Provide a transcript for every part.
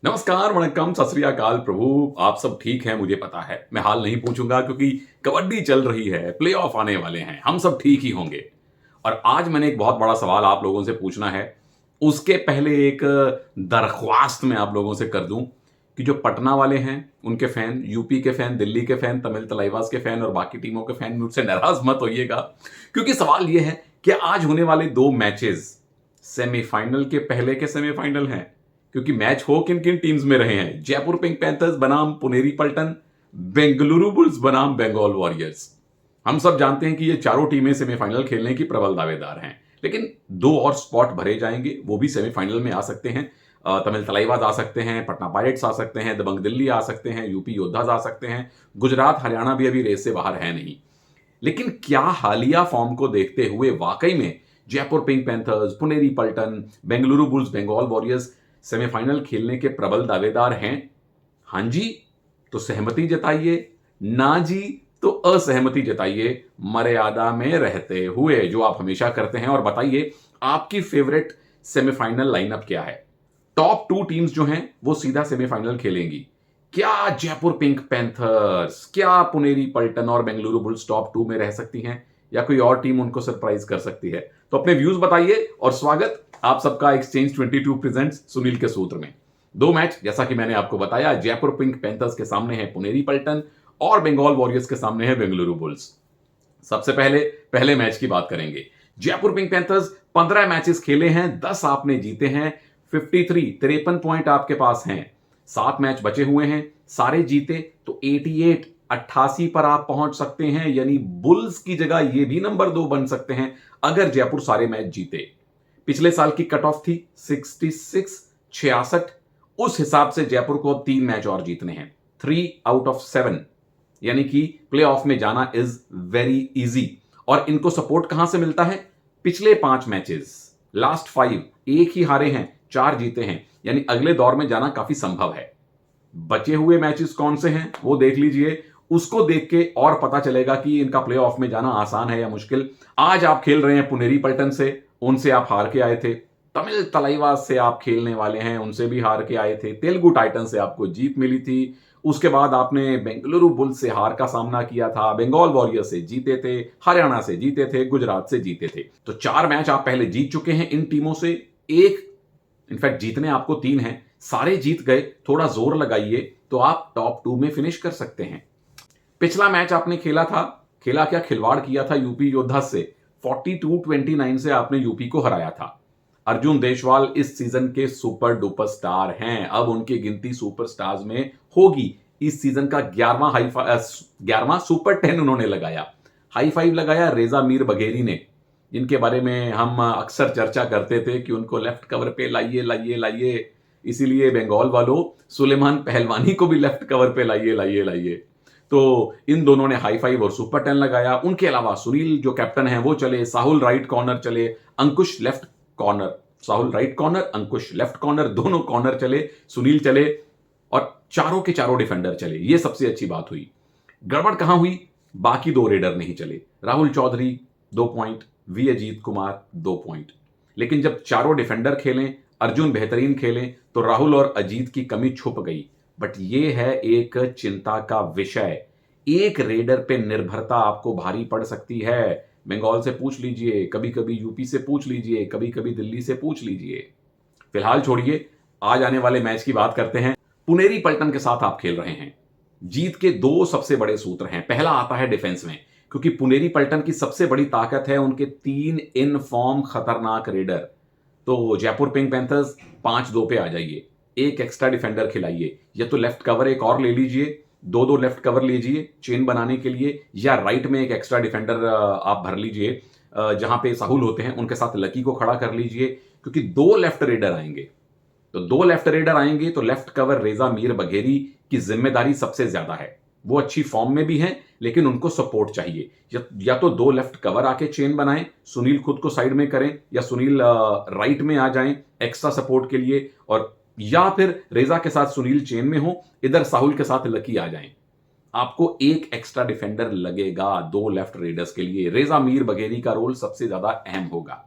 नमस्कार, वणक्कम, सत श्री अकाल प्रभु। आप सब ठीक हैं, मुझे पता है। मैं हाल नहीं पूछूंगा क्योंकि कबड्डी चल रही है, प्ले ऑफ आने वाले हैं, हम सब ठीक ही होंगे। और आज मैंने एक बहुत बड़ा सवाल आप लोगों से पूछना है। उसके पहले एक दरख्वास्त मैं आप लोगों से कर दूं कि जो पटना वाले हैं उनके फैन, यूपी के फैन, दिल्ली के फैन, तमिल तलाइवास के फैन और बाकी टीमों के फैन मुझसे नाराज मत होइएगा, क्योंकि सवाल यह है कि आज होने वाले दो मैचेस सेमीफाइनल के पहले के सेमीफाइनल हैं। क्योंकि मैच हो किन किन टीम्स में रहे हैं? जयपुर पिंक पैंथर्स बनाम पुनेरी पल्टन, बेंगलुरु बुल्स बनाम बंगाल वॉरियर्स। हम सब जानते हैं कि ये चारों टीमें सेमीफाइनल खेलने की प्रबल दावेदार हैं, लेकिन दो और स्पॉट भरे जाएंगे, वो भी सेमीफाइनल में आ सकते हैं। तमिल तलाइवाज आ सकते हैं, पटना पायरेट्स आ सकते हैं, दबंग दिल्ली आ सकते हैं, यूपी योद्धाज आ सकते हैं, गुजरात हरियाणा भी अभी रेस से बाहर है नहीं। लेकिन क्या हालिया फॉर्म को देखते हुए वाकई में Jaipur Pink Panthers, Puneri Paltan, Bengaluru Bulls, Bengal Warriors semifinal खेलने के प्रबल दावेदार हैं? हां जी तो सहमति जताइए, ना जी तो असहमति जताइए, मर्यादा में रहते हुए, जो आप हमेशा करते हैं। और बताइए आपकी फेवरेट सेमीफाइनल लाइनअप क्या है? टॉप टू टीम्स जो हैं वो सीधा सेमीफाइनल खेलेंगी। क्या जयपुर पिंक पैंथर्स, क्या पुनेरी पल्टन और बेंगलुरु बुल्स टॉप टू में रह सकती हैं, या कोई और टीम उनको सरप्राइज कर सकती है? तो अपने व्यूज बताइए। और स्वागत आप सबका एक्सचेंज 22 प्रेजेंट्स सुनील के सूत्र में। दो मैच, जैसा कि मैंने आपको बताया, जयपुर पिंक पैंथर्स के सामने है पुनेरी पल्टन और बंगाल वॉरियर्स के सामने है बेंगलुरु बुल्स। सबसे पहले पहले मैच की बात करेंगे। जयपुर पिंक पैंथर्स 15 मैचेस खेले हैं, 10 आपने जीते हैं, 53 पॉइंट आपके पास हैं। 7 मैच बचे हुए हैं, सारे जीते तो 88 पर आप पहुंच सकते हैं, यानी बुल्स की जगह ये भी नंबर 2 बन सकते हैं अगर जयपुर सारे मैच जीते। पिछले साल की कट ऑफ थी 66। उस हिसाब से जयपुर को अब 3 मैच और जीतने हैं, 3 आउट ऑफ 7, यानी कि प्ले ऑफ में जाना इज वेरी इजी। और इनको सपोर्ट कहां से मिलता है? पिछले 5 मैचेस, लास्ट 5, एक ही हारे हैं, 4 जीते हैं, यानी अगले दौर में जाना काफी संभव है। बचे हुए मैचेस कौन से हैं वो देख लीजिए, उसको देख के और पता चलेगा कि इनका प्ले ऑफ में जाना आसान है या मुश्किल। आज आप खेल रहे हैं पुनेरी पल्टन से, उनसे आप हार के आए थे। तमिल तलाइवास से आप खेलने वाले हैं, उनसे भी हार के आए थे। तेलुगु टाइटन से आपको जीत मिली थी। उसके बाद आपने बेंगलुरु बुल्स से हार का सामना किया था, बंगाल वॉरियर से जीते थे, हरियाणा से जीते थे, गुजरात से जीते थे। तो 4 मैच आप पहले जीत चुके हैं इन टीमों से। एक, इनफैक्ट जीतने आपको 3 हैं, सारे जीत गए। थोड़ा जोर लगाइए तो आप टॉप 2 में फिनिश कर सकते हैं। पिछला मैच आपने खेला था, खेला क्या, खिलवाड़ किया था यूपी योद्धा से। 42-29 से आपने यूपी को हराया था। अर्जुन देशवाल इस सीजन के सुपर डुपर स्टार हैं, अब उनकी गिनती सुपर स्टार्स में होगी। इस सीजन का 11वां सुपर 10 उन्होंने लगाया। हाई फाइव लगाया रेजा मीर बघेरी ने, जिनके बारे में हम अक्सर चर्चा करते थे कि उनको लेफ्ट कवर पे लाइए लाइए लाइए। इसीलिए बंगाल वालों, सुलेमान पहलवानी को भी लेफ्ट कवर पे लाइए लाइए लाइए। तो इन दोनों ने हाई फाइव और सुपर 10 लगाया। उनके अलावा सुनील जो कैप्टन है वो चले, साहुल राइट कॉर्नर चले, अंकुश लेफ्ट कॉर्नर, साहुल राइट कॉर्नर, अंकुश लेफ्ट कॉर्नर, दोनों कॉर्नर चले, सुनील चले और चारों के चारों डिफेंडर चले। ये सबसे अच्छी बात हुई। गड़बड़ कहां हुई? बाकी 2 रेडर नहीं चले। Rahul Chaudhari 2 point, V Ajith Kumar 2 point. लेकिन जब चारों डिफेंडर खेलें, अर्जुन बेहतरीन खेलें, तो राहुल और अजीत की कमी छुप गई। बट यह है एक चिंता का विषय। एक रेडर पे निर्भरता आपको भारी पड़ सकती है। बंगाल से पूछ लीजिए, कभी कभी यूपी से पूछ लीजिए, कभी कभी दिल्ली से पूछ लीजिए। फिलहाल छोड़िए, आज आने वाले मैच की बात करते हैं। पुनेरी पल्टन के साथ आप खेल रहे हैं। जीत के 2 सबसे बड़े सूत्र हैं। पहला आता है डिफेंस में, क्योंकि पुनेरी पल्टन की सबसे बड़ी ताकत है उनके 3 इन फॉर्म खतरनाक रेडर। तो जयपुर पिंक पैंथर्स 5-2 पे आ जाइए, एक एक्स्ट्रा डिफेंडर खिलाइए, या तो लेफ्ट कवर एक और ले लीजिए, 2-2 लेफ्ट कवर लीजिए चेन बनाने के लिए, या राइट में एक एक्स्ट्रा डिफेंडर आप भर लीजिए, जहां पे साहुल होते हैं उनके साथ लकी को खड़ा कर लीजिए। क्योंकि 2 लेफ्ट रेडर आएंगे, तो 2 लेफ्ट रेडर आएंगे तो लेफ्ट कवर रेजा मीर बघेरी की जिम्मेदारी सबसे ज्यादा है। वो अच्छी फॉर्म में भी हैं, लेकिन उनको सपोर्ट चाहिए। या तो 2 लेफ्ट कवर आके चेन बनाएं, सुनील खुद को साइड में करें, या सुनील राइट में आ जाएं एक्स्ट्रा सपोर्ट के लिए, और या फिर रेजा के साथ सुनील चेन में हो, इधर साहुल के साथ लकी आ जाएं। आपको एक एक्स्ट्रा डिफेंडर लगेगा 2 लेफ्ट रेडर्स के लिए। रेजा मीर बघेरी का रोल सबसे ज्यादा अहम होगा।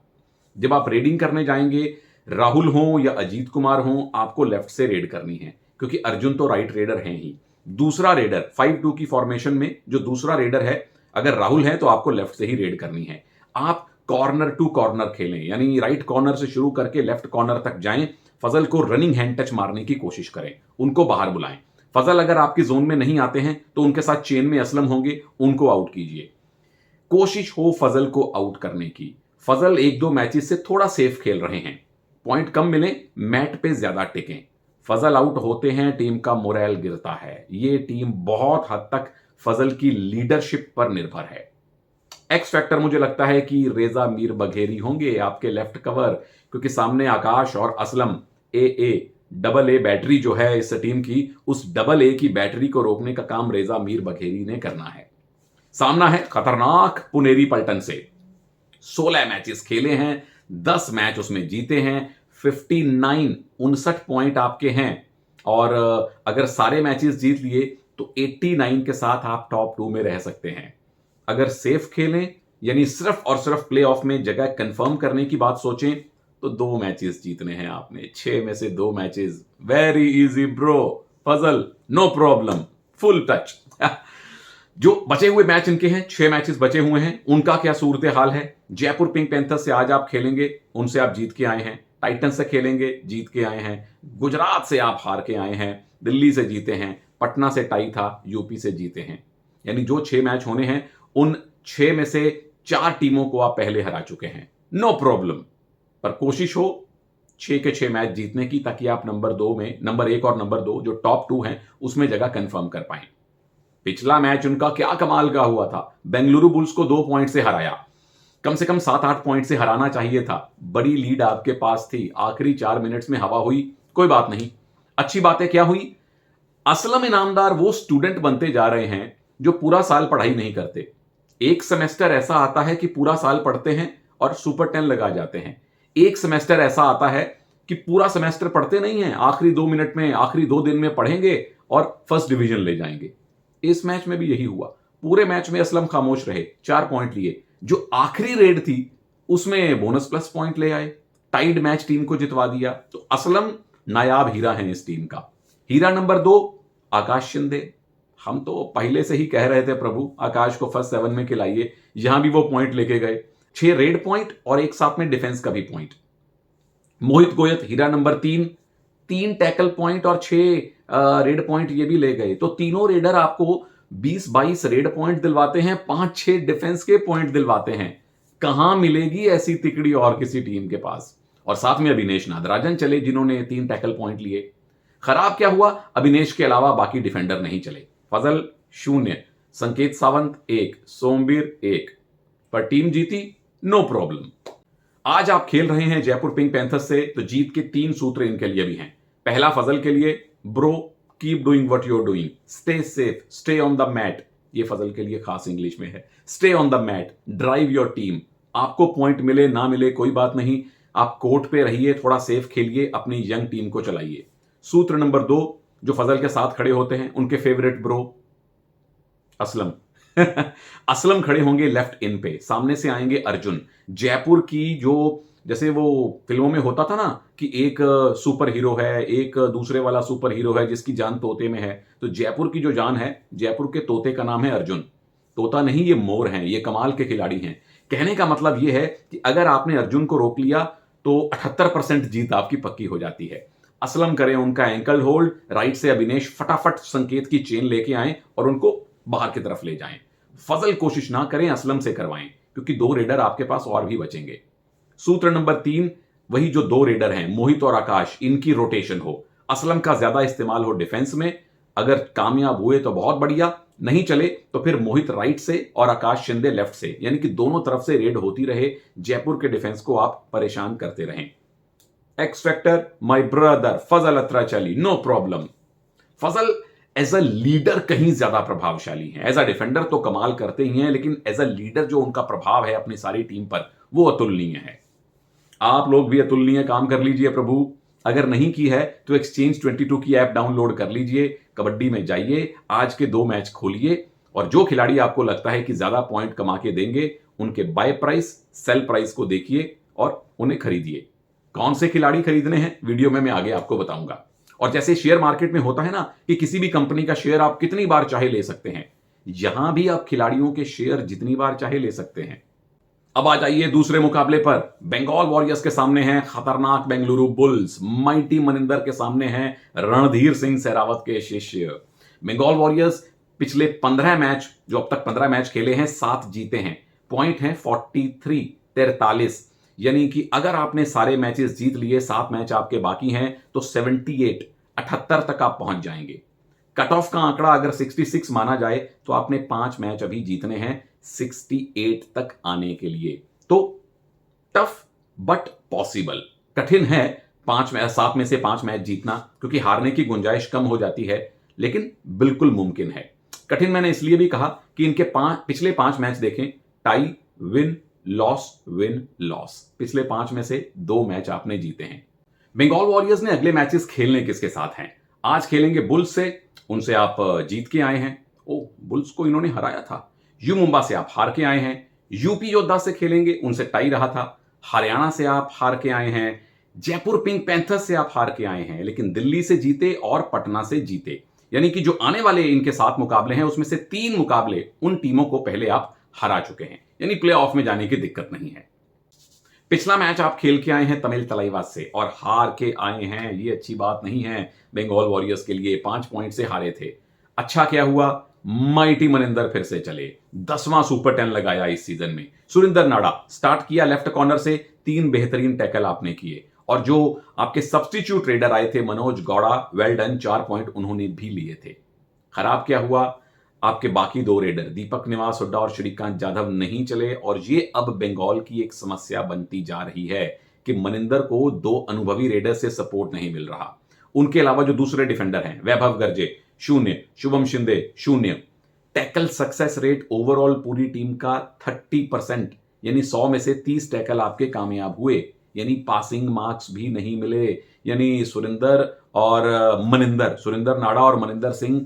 जब आप रेडिंग करने जाएंगे, राहुल हो या अजीत कुमार हो, आपको लेफ्ट से रेड करनी है, क्योंकि अर्जुन तो राइट रेडर हैं ही। दूसरा रेडर 5-2 की फॉर्मेशन में जो दूसरा रेडर है, अगर राहुल है तो आपको लेफ्ट से ही रेड करनी है। आप कॉर्नर टू कॉर्नर खेलें, यानी राइट कॉर्नर से शुरू करके लेफ्ट कॉर्नर तक जाएं। फजल को रनिंग हैंड टच मारने की कोशिश करें, उनको बाहर बुलाएं। फजल अगर आपकी जोन में नहीं आते हैं तो उनके साथ चेन में असलम होंगे, उनको आउट कीजिए। कोशिश हो फजल को आउट करने की। फजल 1-2 मैचेस से थोड़ा सेफ खेल रहे हैं, पॉइंट कम मिले, मैट पे ज्यादा टिकें। फजल आउट होते हैं, टीम का मोरल गिरता है। ये टीम बहुत हद तक फजल की लीडरशिप पर निर्भर है। एक्स फैक्टर मुझे लगता है कि रेजा मीर बघेरी होंगे आपके लेफ्ट कवर, क्योंकि सामने आकाश और असलम डबल ए बैटरी जो है इस टीम की, उस डबल ए की बैटरी को रोकने का काम रेजा मीर बघेरी ने करना है। सामना है खतरनाक पुनेरी पलटन से। 16 मैचेस खेले हैं, 10 मैच उसमें जीते हैं, 59 पॉइंट आपके हैं। और अगर सारे मैचेस जीत लिए तो 89 के साथ आप टॉप 2 में रह सकते हैं। अगर सेफ खेलें, यानी सिर्फ और सिर्फ प्लेऑफ में जगह कंफर्म करने की बात सोचें, तो 2 मैचेस जीतने हैं आपने। 6 में से 2 मैचेस, वेरी इजी ब्रो। फजल नो प्रॉब्लम, फुल टच। जो बचे हुए मैच इनके हैं, 6 मैचेस बचे हुए हैं, उनका क्या सूरत हाल है? जयपुर पिंक पैंथर्स से आज आप खेलेंगे, उनसे आप जीत के आए हैं। टाइटन से खेलेंगे, जीत के आए हैं। गुजरात से आप हार के आए हैं, दिल्ली से जीते हैं, पटना से टाई था, यूपी से जीते हैं। यानी जो 6 मैच होने हैं, उन 6 में से 4 टीमों को आप पहले हरा चुके हैं। नो प्रॉब्लम, पर कोशिश हो 6 के 6 मैच जीतने की, ताकि आप नंबर 2 में, नंबर 1 और नंबर 2 जो टॉप 2 हैं, उसमें जगह कंफर्म कर पाएं। पिछला मैच उनका क्या कमाल का हुआ था, बेंगलुरु बुल्स को 2 पॉइंट से हराया। कम से कम 7-8 पॉइंट से हराना चाहिए था, बड़ी लीड आपके पास थी। आखिरी 4 मिनट्स में हवा हुई, कोई बात नहीं। अच्छी बातें क्या हुई, असलम इनामदार वो स्टूडेंट बनते जा रहे हैं जो पूरा साल पढ़ाई नहीं करते। एक सेमेस्टर ऐसा आता है कि पूरा साल पढ़ते हैं और सुपर 10 लगा जाते हैं। एक सेमेस्टर ऐसा आता है कि पूरा सेमेस्टर पढ़ते नहीं हैं, आखिरी 2 मिनट में, आखिरी 2 दिन में पढ़ेंगे और फर्स्ट डिवीजन ले जाएंगे। इस मैच में भी यही हुआ। पूरे मैच में असलम खामोश रहे, 4 पॉइंट लिए। जो आखिरी रेड थी उसमें बोनस प्लस पॉइंट ले आए, टाइड मैच टीम को जितवा दिया। तो असलम नायाब हीरा है इस टीम का। हीरा नंबर 2 आकाश शिंदे। हम तो पहले से ही कह रहे थे प्रभु आकाश को फर्स्ट 7 में खिलाइए, यहां भी वो पॉइंट लेके गए। 6 रेड पॉइंट और एक साथ में डिफेंस का भी पॉइंट। मोहित गोयत हीरा नंबर 3 टैकल पॉइंट और 6 रेड पॉइंट ये भी ले गए। तो तीनों रेडर आपको 20-22 रेड पॉइंट दिलवाते हैं, 5-6 डिफेंस के पॉइंट दिलवाते हैं। कहां मिलेगी ऐसी तिकड़ी और किसी टीम के पास? और साथ में अभिनेश नागराजन चले, जिन्होंने 3 टैकल पॉइंट लिए। खराब क्या हुआ, अभिनेश के अलावा बाकी डिफेंडर नहीं चले। फजल 0, संकेत सावंत 1, सोमवीर 1, पर टीम जीती, नो प्रॉब्लम। आज आप खेल रहे हैं जयपुर पिंक पैंथर्स से, तो जीत के 3 सूत्र इनके लिए भी हैं। पहला फजल के लिए, bro keep doing what you are doing, stay safe, stay on the mat. ये फजल के लिए खास इंग्लिश में है। Stay on the mat, drive your team. आपको पॉइंट मिले ना मिले कोई बात नहीं, आप कोर्ट पे रहिए, थोड़ा सेफ खेलिए, अपनी यंग टीम को चलाइए। सूत्र नंबर 2 जो फजल के साथ खड़े होते हैं, उनके फेवरेट ब्रो असलम। असलम खड़े होंगे लेफ्ट इन पे, सामने से आएंगे अर्जुन। जयपुर की जो, जैसे वो फिल्मों में होता था ना कि एक सुपर हीरो है, एक दूसरे वाला सुपर हीरो है जिसकी जान तोते में है, तो जयपुर की जो जान है, जयपुर के तोते का नाम है अर्जुन। तोता नहीं, ये मोर हैं, ये कमाल के खिलाड़ी हैं। कहने का मतलब ये है कि अगर आपने अर्जुन को रोक लिया तो 78% जीत आपकी पक्की हो जाती है। असलम करें उनका एंकल होल्ड, राइट से अभिनेश फटाफट संकेत की चेन लेके आए और उनको बाहर की तरफ ले जाएं। फजल कोशिश ना करें, असलम से करवाएं, क्योंकि 2 रेडर आपके पास और भी बचेंगे। सूत्र नंबर 3 वही जो 2 रेडर हैं, मोहित और आकाश, इनकी रोटेशन हो। असलम का ज्यादा इस्तेमाल हो डिफेंस में। अगर कामयाब हुए तो बहुत बढ़िया, नहीं चले तो फिर मोहित राइट से और आकाश शिंदे लेफ्ट से, यानी कि दोनों तरफ से रेड होती रहे। जयपुर के डिफेंस को आप परेशान करते रहें। X factor my brother Fazal Atrachali, no problem. Fazal as a leader कहीं ज्यादा प्रभावशाली है। एज अ डिफेंडर तो कमाल करते ही हैं, लेकिन एज अ लीडर जो उनका प्रभाव है अपनी सारी टीम पर, वो अतुलनीय है। आप लोग भी अतुलनीय काम कर लीजिए प्रभु। अगर नहीं की है तो एक्सचेंज 22 की ऐप डाउनलोड कर लीजिए, कबड्डी में जाइए, आज के 2 मैच खोलिए और जो खिलाड़ी आपको लगता है कि ज्यादा पॉइंट कमा के देंगे, उनके बाय प्राइस, सेल प्राइस को देखिए और उन्हें खरीदिए। कौन से खिलाड़ी खरीदने हैं वीडियो में मैं आगे आपको बताऊंगा। और जैसे शेयर मार्केट में होता है ना कि किसी भी कंपनी का शेयर आप कितनी बार चाहे ले सकते हैं, यहां भी आप खिलाड़ियों के शेयर जितनी बार चाहे ले सकते हैं। अब आ जाइए दूसरे मुकाबले पर। बंगाल वॉरियर्स के सामने हैं खतरनाक बेंगलुरु बुल्स, माइटी मनिंदर के सामने हैं रणधीर सिंह सहरावत के शिष्य। बंगाल वॉरियर्स पिछले 15 मैच, जो अब तक 15 मैच खेले हैं, 7 जीते हैं। पॉइंट है 43, यानी कि अगर आपने सारे मैचेस जीत लिए, 7 मैच आपके बाकी हैं, तो 78 तक आप पहुंच जाएंगे। कट ऑफ का आंकड़ा अगर 66 माना जाए तो आपने 5 मैच अभी जीतने हैं 68 तक आने के लिए। तो टफ बट पॉसिबल। कठिन है 7 में से 5 मैच जीतना, क्योंकि हारने की गुंजाइश कम हो जाती है, लेकिन बिल्कुल मुमकिन है। कठिन मैंने इसलिए भी कहा कि इनके पिछले 5 मैच देखें, टाई, विन, लॉस। पिछले 5 में से 2 मैच आपने जीते हैं। बंगाल वॉरियर्स ने अगले मैचेस खेलने किसके साथ हैं? आज खेलेंगे बुल्स से, उनसे आप जीत के आए हैं। बुल्स को इन्होंने हराया था। यू मुंबा से आप हार के आए हैं। यूपी योद्धा से खेलेंगे, उनसे टाई रहा था। हरियाणा से आप हार के आए हैं। जयपुर पिंक पैंथर्स से आप हार के आए हैं, लेकिन दिल्ली से जीते और पटना से जीते। यानी कि जो आने वाले इनके 7 मुकाबले हैं, उसमें से 3 मुकाबले उन टीमों को पहले आप हरा चुके हैं, यानी प्ले ऑफ में जाने की दिक्कत नहीं है। पिछला मैच आप खेल के आए हैं तमिल तलाईवास से और हार के आए हैं। ये अच्छी बात नहीं है बंगाल वॉरियर्स के लिए। 5 पॉइंट से हारे थे। अच्छा क्या हुआ, माइटी मनिंदर फिर से चले, 10वां सुपर 10 लगाया इस सीजन में। सुरिंदर नाडा स्टार्ट किया लेफ्ट कॉर्नर से, 3 बेहतरीन टैकल आपने किए। और जो आपके सब्स्टिट्यूट रेडर आए थे Manoj Gowda, well done, 4 point उन्होंने भी लिए थे। खराब क्या हुआ, आपके बाकी 2 रेडर दीपक निवास हुड्डा और श्रीकांत जाधव नहीं चले। और ये अब बंगाल की एक समस्या बनती जा रही है कि मनिंदर को 2 अनुभवी रेडर से सपोर्ट नहीं मिल रहा। उनके अलावा जो दूसरे डिफेंडर हैं, वैभव Garje 0, Shubham Shinde 0। Tackle success rate overall पूरी टीम का 30%, यानी 100 में से 30 टैकल आपके कामयाब हुए, यानी पासिंग मार्क्स भी नहीं मिले। यानी सुरिंदर नाडा और मनिंदर सिंह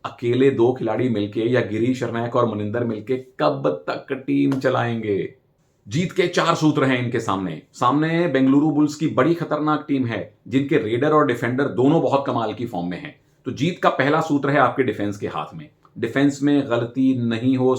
अकेले 2 खिलाड़ी मिलके, या गिरीश शर्नायक और मनिंदर मिलके कब तक टीम चलाएंगे? जीत के 4 सूत्र हैं इनके सामने बेंगलुरु बुल्स की बड़ी खतरनाक टीम है, जिनके रेडर और डिफेंडर दोनों बहुत कमाल की फॉर्म में हैं। तो जीत का पहला सूत्र है आपके डिफेंस के हाथ में। डिफेंस में गलती नहीं हो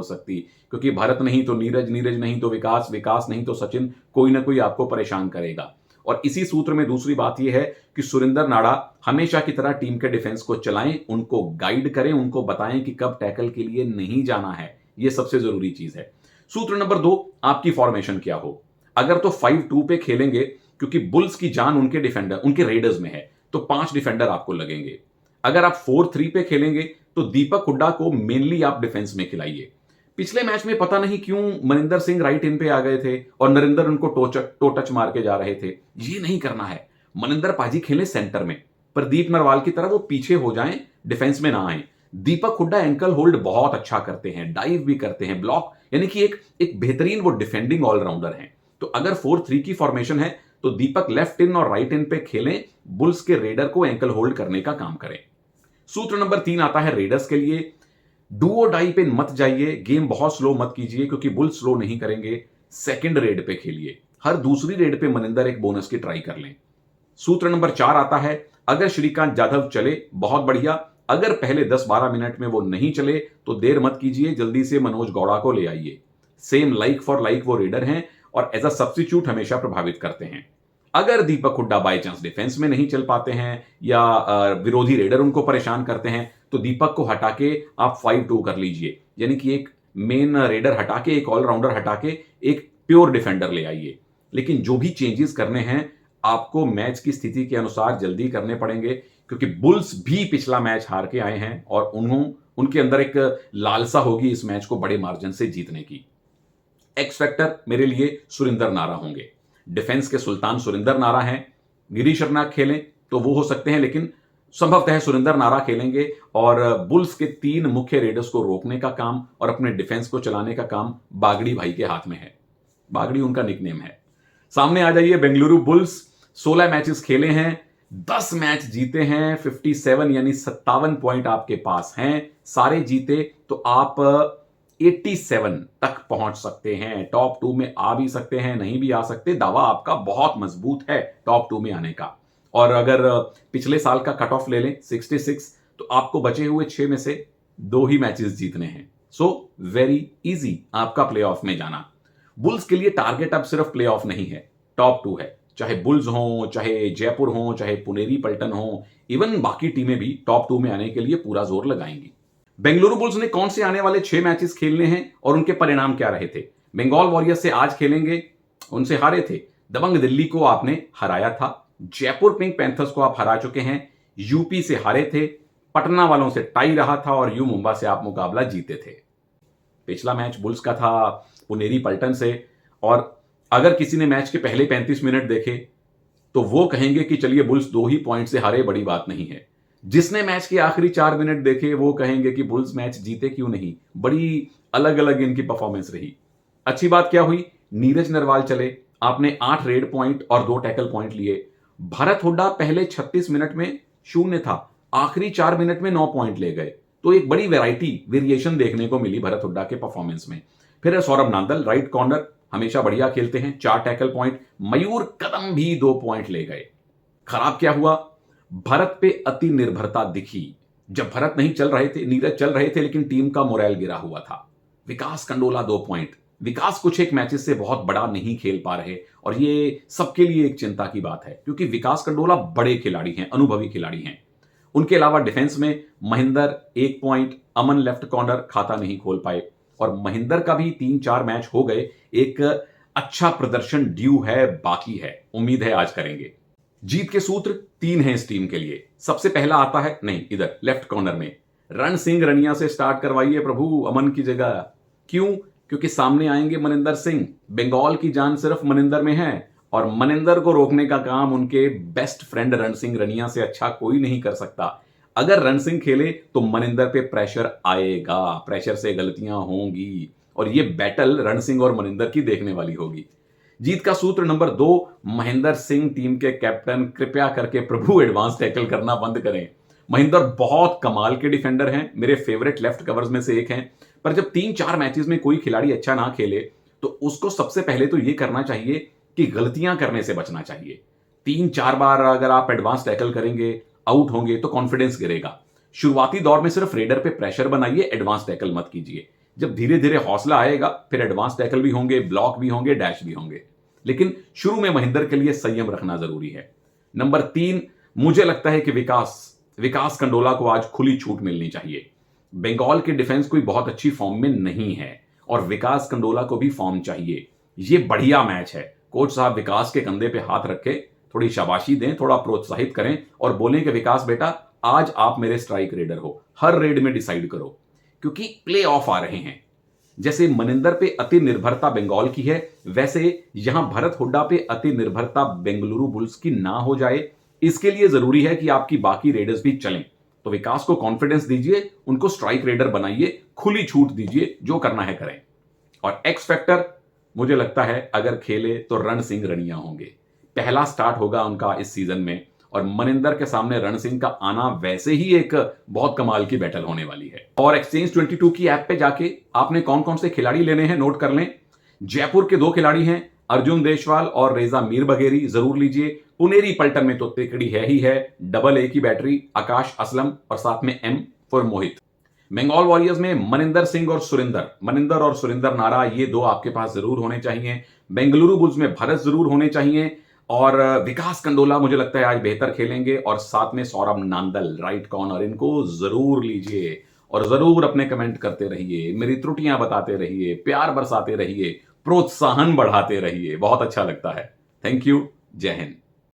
सकती, क्योंकि भरत नहीं तो नीरज नहीं तो विकास नहीं तो सचिन, कोई ना कोई आपको परेशान करेगा। और इसी सूत्र में दूसरी बात यह है कि सुरिंदर नाडा हमेशा की तरह टीम के डिफेंस को चलाएं, उनको गाइड करें, उनको बताएं कि कब टैकल के लिए नहीं जाना है। यह सबसे जरूरी चीज है। सूत्र नंबर 2, आपकी फॉर्मेशन क्या हो। अगर तो 5-2 पे खेलेंगे, क्योंकि बुल्स की जान उनके रेडर्स में है, तो 5 डिफेंडर आपको लगेंगे। अगर आप 4-3 पे खेलेंगे तो दीपक हुड्डा को मेनली आप डिफेंस में खिलाइए। पिछले मैच में पता नहीं क्यों मनिंदर सिंह राइट इन पे आ गए थे और नरेंद्र उनको टो टच मार के जा रहे थे। ये नहीं करना है। मनिंदर पाजी खेले सेंटर में, प्रदीप नरवाल की तरह वो पीछे हो जाएं, डिफेंस में ना आए। दीपक हुड्डा एंकल होल्ड बहुत अच्छा करते हैं, डाइव भी करते हैं, ब्लॉक, यानी कि एक बेहतरीन वो डिफेंडिंग ऑलराउंडर हैं। तो अगर 4-3 की फॉर्मेशन है तो दीपक लेफ्ट इन और राइट इन पे खेलें, बुल्स के रेडर को एंकल होल्ड करने का काम करें। सूत्र नंबर 3 आता है रेडर्स के लिए। डुओ डाई पे मत जाइए, गेम बहुत स्लो मत कीजिए, क्योंकि बुल्स स्लो नहीं करेंगे। सेकंड रेड पे खेलिए, हर दूसरी रेड पे मनिंदर एक बोनस की ट्राई कर लें। सूत्र नंबर 4 आता है, अगर श्रीकांत जाधव चले बहुत बढ़िया, अगर पहले 10-12 मिनट में वो नहीं चले तो देर मत कीजिए, जल्दी से मनोज गौड़ा को ले आइए। सेम लाइक फॉर लाइक वो रेडर हैं और एज अ सब्स्टिट्यूट हमेशा प्रभावित करते हैं। अगर दीपक हुड्डा बाय चांस डिफेंस में नहीं चल पाते हैं या विरोधी रेडर उनको परेशान करते हैं, तो दीपक को हटा के आप 5-2 कर लीजिए, यानी कि एक मेन रेडर हटा के, एक ऑलराउंडर हटा के एक प्योर डिफेंडर ले आइए। लेकिन जो भी चेंजेस करने हैं आपको मैच की स्थिति के अनुसार जल्दी करने पड़ेंगे, क्योंकि बुल्स भी पिछला मैच हार के आए हैं और उनके अंदर एक लालसा होगी इस मैच को बड़े मार्जिन से जीतने की। एक्स फैक्टर मेरे लिए सुरिंदर नारा होंगे। डिफेंस के सुल्तान सुरिंदर नारा हैं। गिरीश शर्नायक खेलें तो वो हो सकते हैं, लेकिन संभवतः सुरिंदर नारा खेलेंगे और बुल्स के 3 मुख्य रेडर्स को रोकने का काम और अपने डिफेंस को चलाने का काम बागड़ी भाई के हाथ में है। बागड़ी उनका निकनेम है। सामने आ जाइए बेंगलुरु बुल्स। 16 मैचेस खेले हैं, 10 मैच जीते हैं, 57 यानी 57 पॉइंट आपके पास हैं, सारे जीते तो आप 87 तक पहुंच सकते हैं। टॉप 2 में आ भी सकते हैं, नहीं भी आ सकते। दावा आपका बहुत मजबूत है टॉप 2 में आने का। और अगर पिछले साल का कट ऑफ ले लें 66, तो आपको बचे हुए 6 में से 2 ही मैचेस जीतने हैं। सो वेरी इजी आपका प्लेऑफ में जाना। बुल्स के लिए टारगेट अब सिर्फ प्लेऑफ नहीं है, टॉप 2 है। चाहे बुल्स हो, चाहे जयपुर हो, चाहे पुनेरी पल्टन हो, इवन बाकी टीमें भी टॉप 2 में आने के लिए पूरा जोर लगाएंगी। बेंगलुरु बुल्स ने कौन से आने वाले 6 मैचेस खेलने हैं और उनके परिणाम क्या रहे थे? बंगाल वॉरियर्स से आज खेलेंगे, उनसे हारे थे। दबंग दिल्ली को आपने हराया था। जयपुर पिंक पैंथर्स को आप हरा चुके हैं। यूपी से हारे थे। पटना वालों से टाई रहा था और यू मुंबई से आप मुकाबला जीते थे। पिछला मैच बुल्स का था पुनेरी पल्टन से, और अगर किसी ने मैच के पहले 35 मिनट देखे तो वो कहेंगे कि चलिए बुल्स 2 ही पॉइंट से हारे, बड़ी बात नहीं है। जिसने मैच के आखिरी 4 मिनट देखे वो कहेंगे कि बुल्स मैच जीते क्यों नहीं। बड़ी अलग अलग इनकी परफॉर्मेंस रही। अच्छी बात क्या हुई, नीरज नरवाल चले, आपने 8 रेड पॉइंट और 2 टैकल पॉइंट लिए। भरत हुड्डा पहले 36 मिनट में शून्य था, आखिरी 4 मिनट में 9 पॉइंट ले गए। तो एक बड़ी वेरिएशन देखने को मिली भरत हुड्डा के परफॉर्मेंस में। फिर सौरभ नांदल राइट कॉर्नर, हमेशा बढ़िया खेलते हैं, 4 टैकल पॉइंट। मयूर कदम भी 2 पॉइंट ले गए। खराब क्या हुआ, भरत पे अति निर्भरता दिखी। जब भरत नहीं चल रहे थे, नीरज चल रहे थे, लेकिन टीम का मोरल गिरा हुआ था। विकास कंडोला 2 पॉइंट। विकास कुछ एक मैचेस से बहुत बड़ा नहीं खेल पा रहे और ये सबके लिए एक चिंता की बात है, क्योंकि विकास कंडोला बड़े खिलाड़ी हैं, अनुभवी खिलाड़ी हैं। उनके अलावा डिफेंस में महेंद्र 1 पॉइंट, अमन लेफ्ट कॉर्नर खाता नहीं खोल पाए। और महेंद्र का भी 3-4 मैच हो गए, एक अच्छा प्रदर्शन ड्यू है, बाकी है, उम्मीद है आज करेंगे। जीत के सूत्र 3 हैं इस टीम के लिए। सबसे पहला आता है, नहीं इधर लेफ्ट कॉर्नर में, रण सिंह रनिया से स्टार्ट करवाइए प्रभु अमन की जगह। क्यों? क्योंकि सामने आएंगे मनिंदर सिंह। बंगाल की जान सिर्फ मनिंदर में है और मनिंदर को रोकने का काम उनके बेस्ट फ्रेंड रण सिंह रनिया से अच्छा कोई नहीं कर सकता। अगर रण सिंह खेले तो मनिंदर पे प्रेशर आएगा, प्रेशर से गलतियां होंगी और ये बैटल रण सिंह और मनिंदर की देखने वाली होगी। जीत का सूत्र नंबर 2, महेंद्र सिंह टीम के कैप्टन, कृपया करके प्रभु एडवांस टैकल करना बंद करें। महेंद्र बहुत कमाल के डिफेंडर हैं, मेरे फेवरेट लेफ्ट कवर्स में से एक हैं। पर जब 3-4 मैचेस में कोई खिलाड़ी अच्छा ना खेले तो उसको सबसे पहले तो यह करना चाहिए कि गलतियां करने से बचना चाहिए। 3-4 बार अगर आप एडवांस टैकल करेंगे, आउट होंगे तो कॉन्फिडेंस गिरेगा। शुरुआती दौर में सिर्फ रेडर पे प्रेशर बनाइए, एडवांस टैकल मत कीजिए। जब धीरे धीरे हौसला आएगा फिर एडवांस टैकल भी होंगे, ब्लॉक भी होंगे, डैश भी होंगे। लेकिन शुरू में महेंद्र के लिए संयम रखना जरूरी है। नंबर 3, मुझे लगता है कि विकास कंडोला को आज खुली छूट मिलनी चाहिए। बंगाल के डिफेंस कोई बहुत अच्छी फॉर्म में नहीं है और विकास कंडोला को भी फॉर्म चाहिए। ये बढ़िया मैच है। कोच साहब विकास के कंधे पे हाथ रख के थोड़ी शाबाशी दें, थोड़ा प्रोत्साहित करें और बोलें कि विकास बेटा आज आप मेरे स्ट्राइक रेडर हो, हर रेड में डिसाइड करो, क्योंकि प्ले ऑफ आ रहे हैं। जैसे मनिंदर पे अति निर्भरता बंगाल की है, वैसे यहां भरत हुड्डा पे अति निर्भरता बेंगलुरु बुल्स की ना हो जाए। इसके लिए जरूरी है कि आपकी बाकी रेडर्स भी चलें। तो विकास को कॉन्फिडेंस दीजिए, उनको स्ट्राइक रेडर बनाइए, खुली छूट दीजिए, जो करना है करें। और एक्स फैक्टर मुझे लगता है अगर खेले तो रण सिंह रनिया होंगे। पहला स्टार्ट होगा उनका इस सीजन में और मनिंदर के सामने रण सिंह का आना वैसे ही एक बहुत कमाल की बैटल होने वाली है। और एक्सचेंज 22 की ऐप पे जाके आपने कौन कौन से खिलाड़ी लेने हैं नोट कर लें। जयपुर के 2 खिलाड़ी हैं, अर्जुन देशवाल और रेजा मीर बघेरी, जरूर लीजिए। पुनेरी पल्टन में तो तिकड़ी है ही है, डबल ए की बैटरी, आकाश असलम और साथ में M for Mohit. Bengal warriors में मनिंदर सिंह और सुरिंदर नारा, ये 2 आपके पास जरूर होने चाहिए। बेंगलुरु बुल्स में भरत जरूर होने चाहिए और विकास कंडोला मुझे लगता है आज बेहतर खेलेंगे और साथ में सौरभ नांदल राइट कॉर्नर, इनको जरूर लीजिए और जरूर अपने कमेंट करते रहिए, मेरी त्रुटियां बताते रहिए, प्यार बरसाते रहिए, प्रोत्साहन बढ़ाते रहिए, बहुत अच्छा लगता है। थैंक यू, जय हिंद।